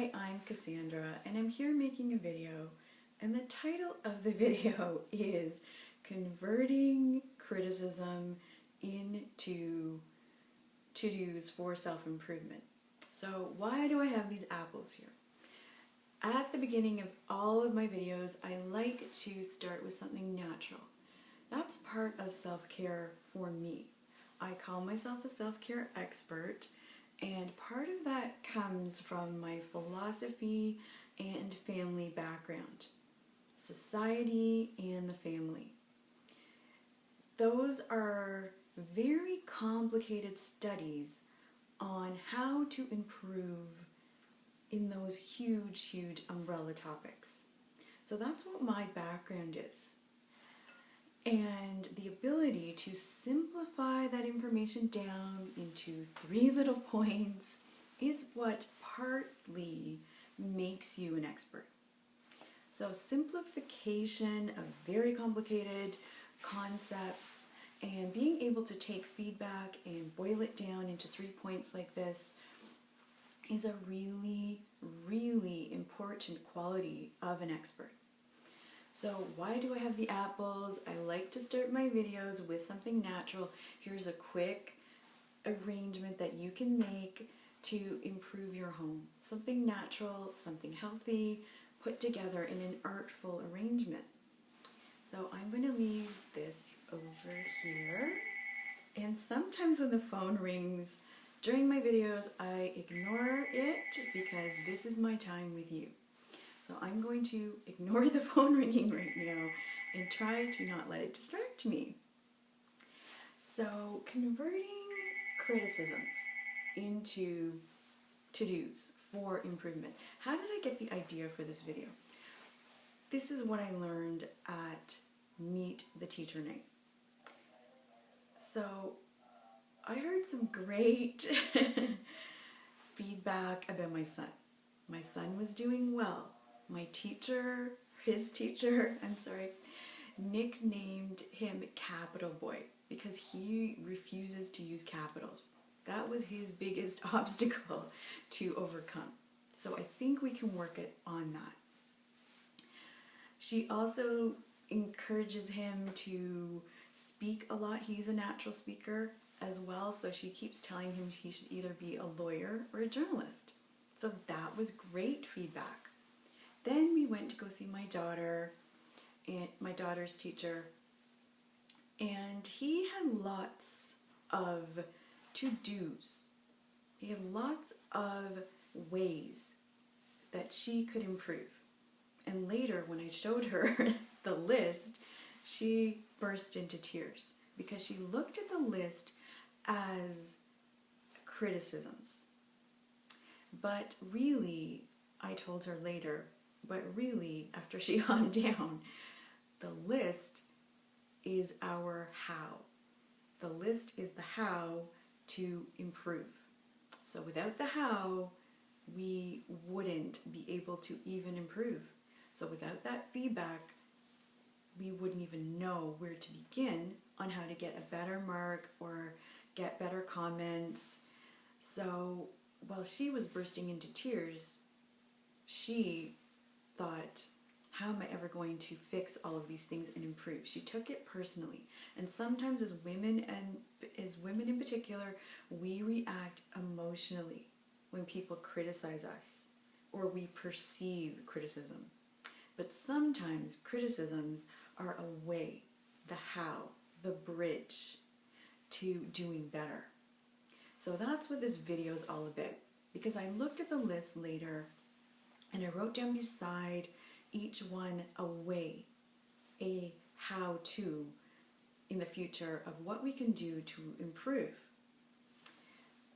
Hi, I'm Cassandra, and I'm here making a video, and the title of the video is Converting Criticism into To-Dos for Self-Improvement. So why do I have these apples here? At the beginning of all of my videos, I like to start with something natural. That's part of self-care for me. I call myself a self-care expert, and part of that comes from my philosophy and family background. Society and the family. Those are very complicated studies on how to improve in those huge umbrella topics. So that's what my background is. And the ability to simplify that information down into 3 little points is what partly makes you an expert. So simplification of very complicated concepts and being able to take feedback and boil it down into 3 points like this is a really important quality of an expert. So why do I have the apples? I like to start my videos with something natural. Here's a quick arrangement that you can make to improve your home. Something natural, something healthy, put together in an artful arrangement. So I'm going to leave this over here. And sometimes when the phone rings during my videos, I ignore it because this is my time with you. So I'm going to ignore the phone ringing right now and try to not let it distract me. So converting criticisms into to-dos for improvement. How did I get the idea for this video? This is what I learned at Meet the Teacher Night. So I heard some great feedback about my son. My son was doing well. My teacher, nicknamed him Capital Boy because he refuses to use capitals. That was his biggest obstacle to overcome. So I think we can work on that. She also encourages him to speak a lot. He's a natural speaker as well, so she keeps telling him he should either be a lawyer or a journalist. So that was great feedback. Then we went to go see my daughter and my daughter's teacher, and he had lots of to-dos. He had lots of ways that she could improve. And later, when I showed her the list, she burst into tears because she looked at the list as criticisms. But really, I told her later, after she calmed down, the list is our how. The list is the how to improve. So without the how, we wouldn't be able to even improve. So without that feedback, we wouldn't even know where to begin on how to get a better mark or get better comments. So while she was bursting into tears, she thought, how am I ever going to fix all of these things and improve? She took it personally. And sometimes as women in particular, we react emotionally when people criticize us or we perceive criticism. But sometimes criticisms are a way, the how, the bridge to doing better. So that's what this video is all about. Because I looked at the list later and I wrote down beside each one a way, a how-to in the future of what we can do to improve.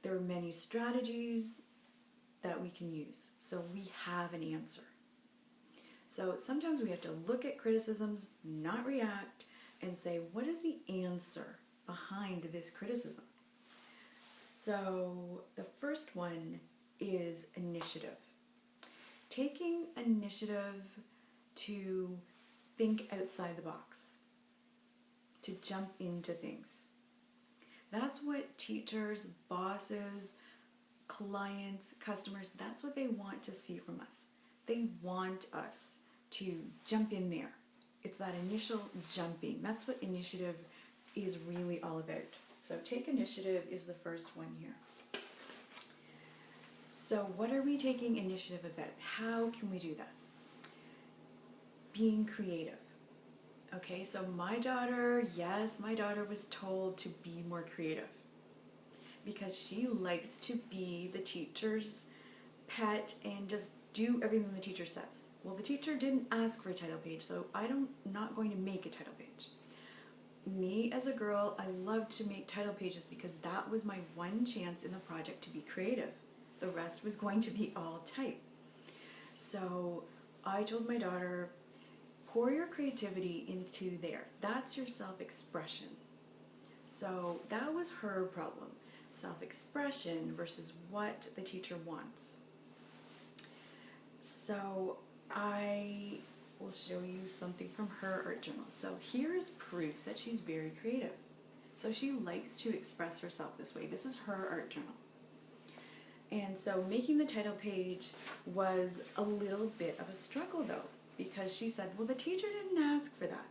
There are many strategies that we can use, so we have an answer. So sometimes we have to look at criticisms, not react, and say, what is the answer behind this criticism? So the first one is initiative. Taking initiative to think outside the box, to jump into things. That's what teachers, bosses, clients, customers, that's what they want to see from us. They want us to jump in there. It's that initial jumping. That's what initiative is really all about. So take initiative is the first one here. So what are we taking initiative about? How can we do that? Being creative. Okay, so my daughter was told to be more creative because she likes to be the teacher's pet and just do everything the teacher says. Well, the teacher didn't ask for a title page, so I'm not going to make a title page. Me as a girl, I loved to make title pages because that was my one chance in the project to be creative. The rest was going to be all type. So I told my daughter, pour your creativity into there. That's your self-expression. So that was her problem. Self-expression versus what the teacher wants. So I will show you something from her art journal. So here is proof that she's very creative. So she likes to express herself this way. This is her art journal. And so making the title page was a little bit of a struggle though, because she said, well, the teacher didn't ask for that.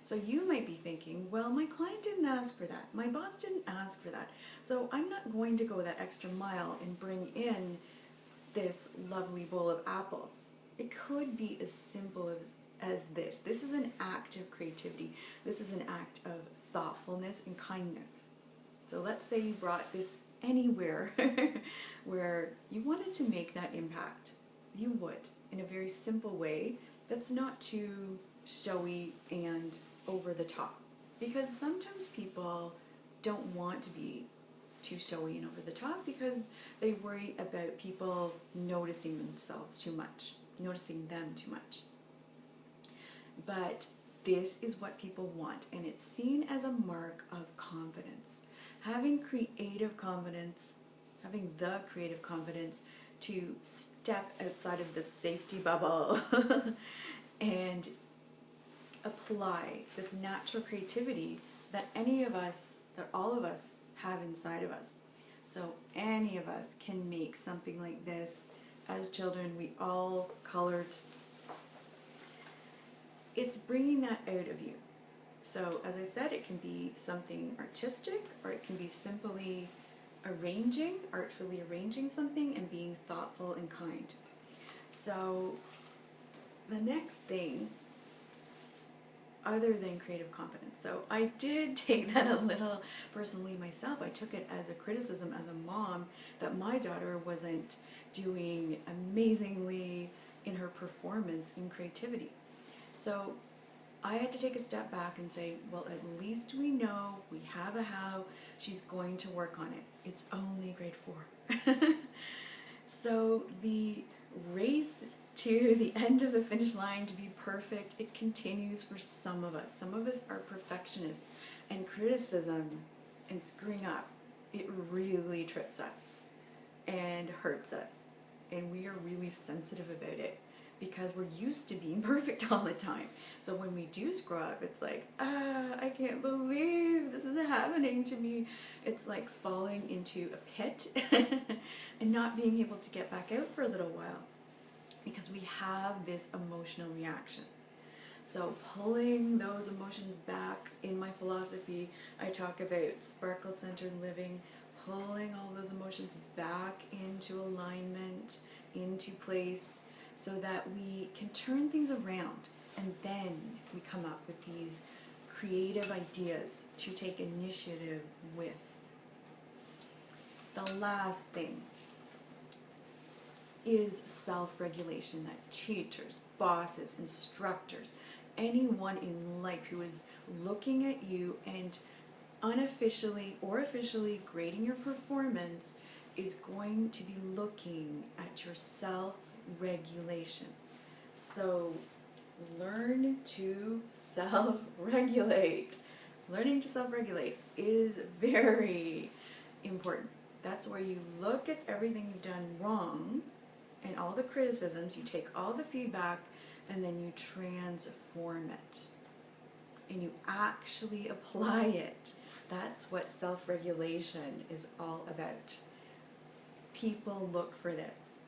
So you might be thinking, well, my client didn't ask for that. My boss didn't ask for that. So I'm not going to go that extra mile and bring in this lovely bowl of apples. It could be as simple as this. This is an act of creativity. This is an act of thoughtfulness and kindness. So let's say you brought this anywhere where you wanted to make that impact. You would, in a very simple way that's not too showy and over the top. Because sometimes people don't want to be too showy and over the top because they worry about people noticing themselves too much, noticing them too much. But this is what people want, and it's seen as a mark of confidence. Having creative confidence, having the creative confidence to step outside of the safety bubble and apply this natural creativity that any of us, that all of us have inside of us. So any of us can make something like this. As children, we all colored. It's bringing that out of you. So as I said, it can be something artistic, or it can be simply artfully arranging something and being thoughtful and kind. So the next thing, other than creative confidence. So I did take that a little personally myself. I took it as a criticism as a mom that my daughter wasn't doing amazingly in her performance in creativity. So I had to take a step back and say, well, at least we know, we have a how, she's going to work on it. It's only grade 4. So the race to the end of the finish line to be perfect, it continues for some of us. Some of us are perfectionists, and criticism and screwing up, it really trips us and hurts us. And we are really sensitive about it because we're used to being perfect all the time. So when we do screw up, it's like, I can't believe this is happening to me. It's like falling into a pit and not being able to get back out for a little while because we have this emotional reaction. So pulling those emotions back, in my philosophy, I talk about sparkle-centered living, pulling all those emotions back into alignment, into place, so that we can turn things around, and then we come up with these creative ideas to take initiative with. The last thing is self-regulation that teachers, bosses, instructors, anyone in life who is looking at you and unofficially or officially grading your performance is going to be looking at your self-regulation. So learn to self-regulate. Learning to self-regulate is very important. That's where you look at everything you've done wrong and all the criticisms, you take all the feedback, and then you transform it. And you actually apply it. That's what self-regulation is all about. people look for this,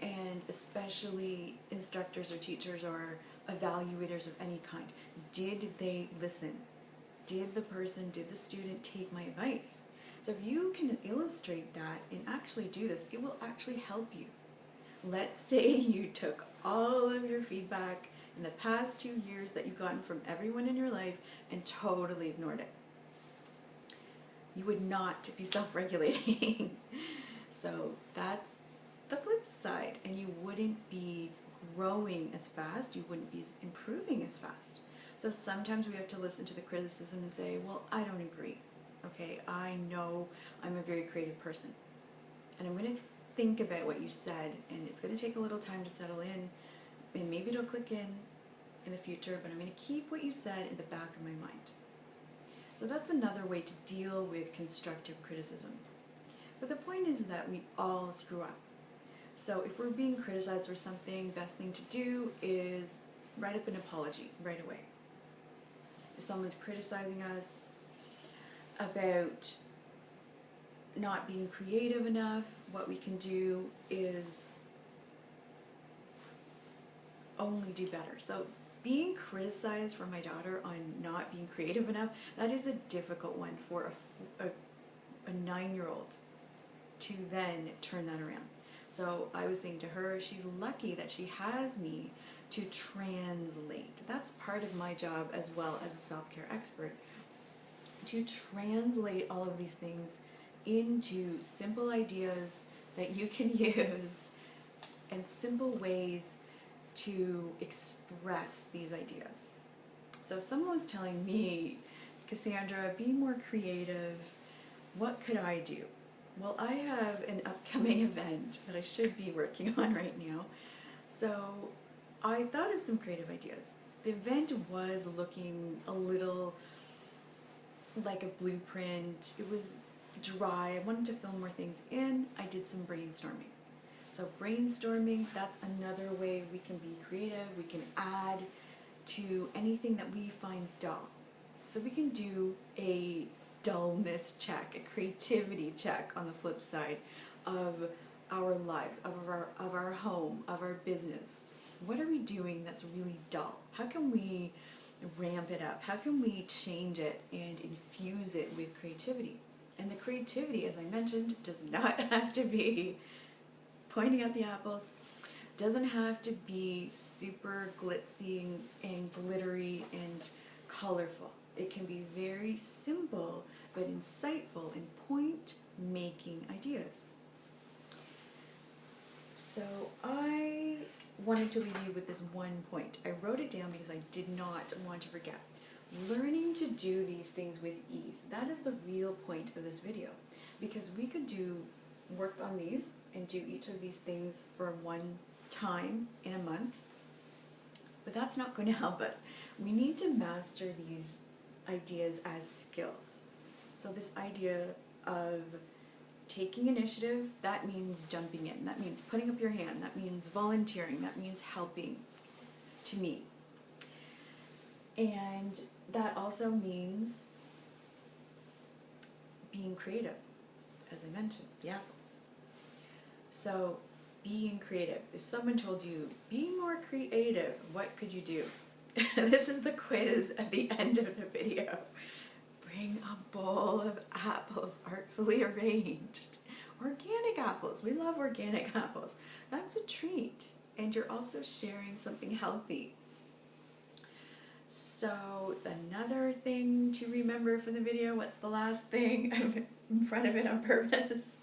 and especially instructors or teachers or evaluators of any kind. Did they listen? Did the student take my advice? So if you can illustrate that and actually do this, it will actually help you. Let's say you took all of your feedback in the past 2 years that you've gotten from everyone in your life and totally ignored it. You would not be self-regulating. So that's the flip side, and you wouldn't be growing as fast, you wouldn't be improving as fast. So sometimes we have to listen to the criticism and say, well, I don't agree. Okay, I know I'm a very creative person, and I'm going to think about what you said, and it's going to take a little time to settle in, and maybe it'll click in the future, but I'm going to keep what you said in the back of my mind. So that's another way to deal with constructive criticism. But the point is that we all screw up. So if we're being criticized for something, best thing to do is write up an apology right away. If someone's criticizing us about not being creative enough, what we can do is only do better. So being criticized for my daughter on not being creative enough, that is a difficult one for a 9-year-old to then turn that around. So I was saying to her, she's lucky that she has me to translate. That's part of my job as well as a self-care expert, to translate all of these things into simple ideas that you can use and simple ways to express these ideas. So if someone was telling me, Cassandra, be more creative, what could I do? Well, I have an upcoming event that I should be working on right now. So I thought of some creative ideas. The event was looking a little like a blueprint. It was dry. I wanted to fill more things in. I did some brainstorming. So brainstorming, that's another way we can be creative. We can add to anything that we find dull. So we can do a dullness check, a creativity check on the flip side of our lives, of our home, of our business. What are we doing that's really dull? How can we ramp it up? How can we change it and infuse it with creativity? And the creativity, as I mentioned, does not have to be pointing at the apples, doesn't have to be super glitzy and glittery and colorful. It can be very simple but insightful and point-making ideas. So I wanted to leave you with this one point. I wrote it down because I did not want to forget. Learning to do these things with ease. That is the real point of this video, because we could work on these and do each of these things for one time in a month, but that's not going to help us. We need to master these ideas as skills. So this idea of taking initiative, that means jumping in, that means putting up your hand, that means volunteering, that means helping, to me. And that also means being creative, as I mentioned, the apples. So being creative. If someone told you, be more creative, what could you do? This is the quiz at the end of the video. Bring a bowl of apples artfully arranged. Organic apples. We love organic apples. That's a treat. And you're also sharing something healthy. So another thing to remember from the video, what's the last thing? I'm in front of it on purpose.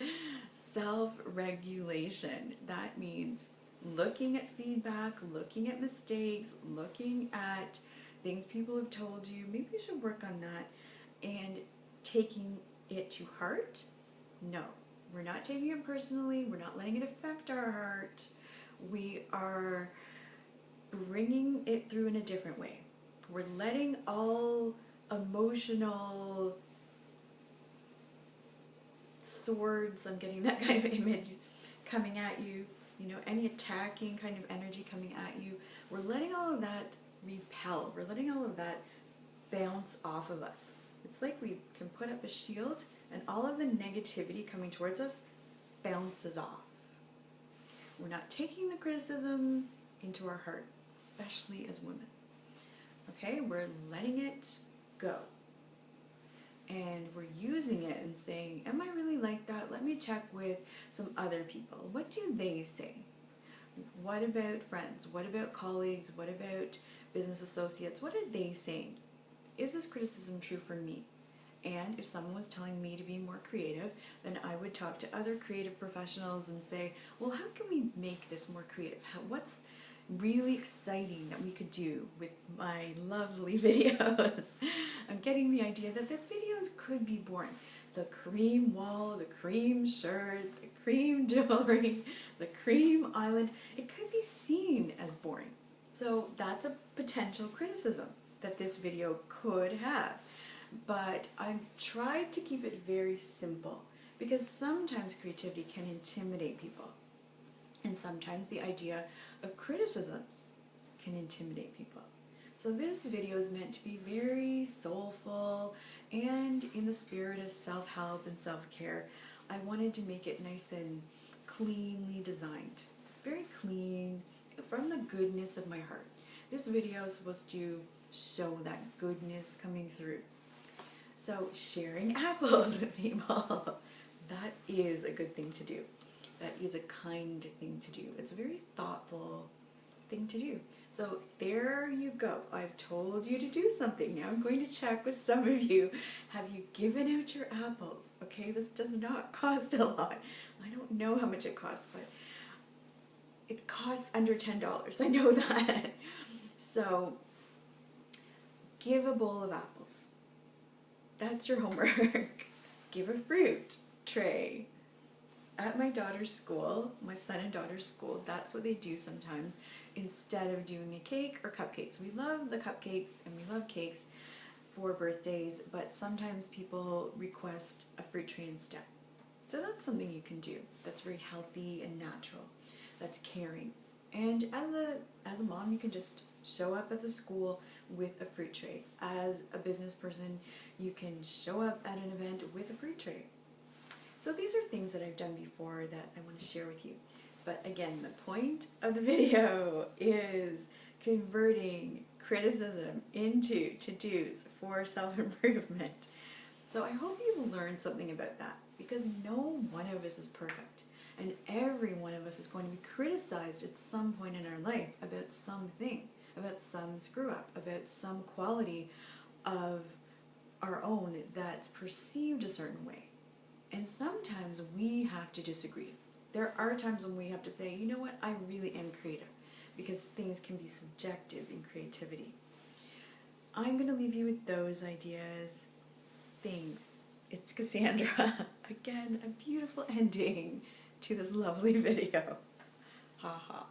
Self-regulation. That means looking at feedback, looking at mistakes, looking at things people have told you. Maybe you should work on that. And taking it to heart? No. We're not taking it personally. We're not letting it affect our heart. We are bringing it through in a different way. We're letting all emotional swords, I'm getting that kind of image coming at you, any attacking kind of energy coming at you, we're letting all of that repel. We're letting all of that bounce off of us. It's like we can put up a shield and all of the negativity coming towards us bounces off. We're not taking the criticism into our heart, especially as women. Okay, we're letting it go. And we're using it and saying, am I really like that? Let me check with some other people. What do they say? What about friends? What about colleagues? What about business associates? What are they saying? Is this criticism true for me? And if someone was telling me to be more creative, then I would talk to other creative professionals and say, well, how can we make this more creative? What's really exciting that we could do with my lovely videos? I'm getting the idea that the videos could be boring. The cream wall, the cream shirt, the cream jewelry, the cream island, it could be seen as boring. So that's a potential criticism that this video could have. But I've tried to keep it very simple because sometimes creativity can intimidate people. And sometimes the idea of criticisms can intimidate people. So this video is meant to be very soulful and in the spirit of self-help and self-care. I wanted to make it nice and cleanly designed. Very clean, from the goodness of my heart. This video is supposed to show that goodness coming through. So sharing apples with people, that is a good thing to do. That is a kind thing to do. It's a very thoughtful thing to do. So there you go. I've told you to do something. Now I'm going to check with some of you. Have you given out your apples? Okay, this does not cost a lot. I don't know how much it costs, but it costs under $10. I know that. So give a bowl of apples. That's your homework. Give a fruit tray. At my daughter's school, my son and daughter's school, that's what they do sometimes instead of doing a cake or cupcakes. We love the cupcakes and we love cakes for birthdays, but sometimes people request a fruit tray instead. So that's something you can do that's very healthy and natural, that's caring. And as a mom, you can just show up at the school with a fruit tray. As a business person, you can show up at an event with a fruit tray. So these are things that I've done before that I want to share with you. But again, the point of the video is converting criticism into to-dos for self-improvement. So I hope you've learned something about that, because no one of us is perfect. And every one of us is going to be criticized at some point in our life about something, about some screw up, about some quality of our own that's perceived a certain way. And sometimes we have to disagree. There are times when we have to say, you know what, I really am creative, because things can be subjective in creativity. I'm going to leave you with those ideas. Thanks. It's Cassandra. Again, a beautiful ending to this lovely video. Ha ha.